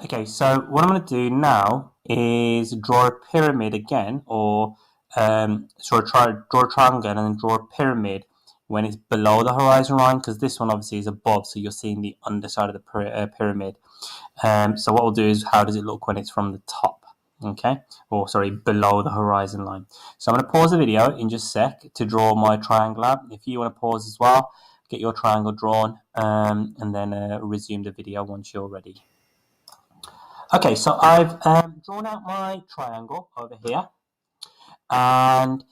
Okay, so what I'm going to do now is draw a pyramid again, or draw a triangle and then draw a pyramid when it's below the horizon line, because this one obviously is above, so you're seeing the underside of the pyramid. So what we'll do is, how does it look when it's from the top? Okay, or sorry, below the horizon line. So I'm going to pause the video in just a sec to draw my triangle out. If you want to pause as well, get your triangle drawn, and then resume the video once you're ready. Okay, so I've drawn out my triangle over here, and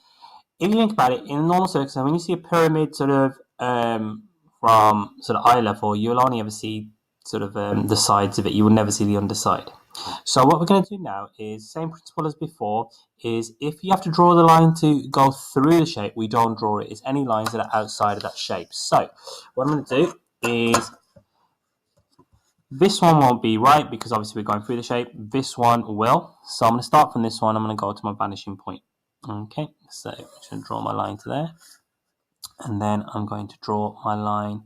if you think about it, in a normal circle, so when you see a pyramid sort of from sort of eye level, you'll only ever see sort of the sides of it. You will never see the underside. So what we're going to do now is same principle as before. Is if you have to draw the line to go through the shape, we don't draw it. It's any lines that are outside of that shape. So what I'm going to do is, this one won't be right because obviously we're going through the shape. This one will. So I'm going to start from this one. I'm going to go to my vanishing point. Okay, so I'm just going to draw my line to there. And then I'm going to draw my line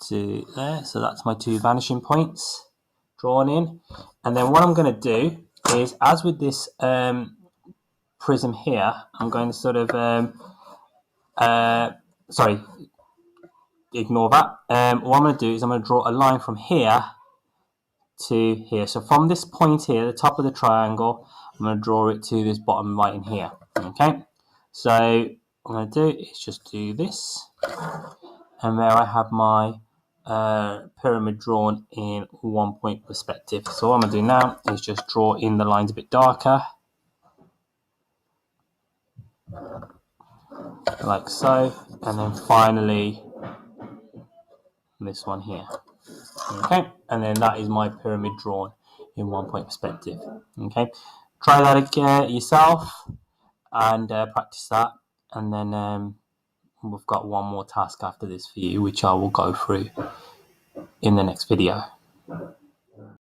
to there. So that's my two vanishing points drawn in. And then what I'm going to do is, as with this prism here, I'm going to sort of, sorry, ignore that. What I'm going to do is I'm going to draw a line from here to here. So from this point here, the top of the triangle, I'm going to draw it to this bottom right in here. Okay, so what I'm going to do is just do this, and there I have my pyramid drawn in 1 point perspective. So what I'm going to do now is just draw in the lines a bit darker, like so, and then finally this one here. Okay, and then that is my pyramid drawn in 1 point perspective. Okay, try that again yourself and practice that, and then we've got one more task after this for you, which I will go through in the next video.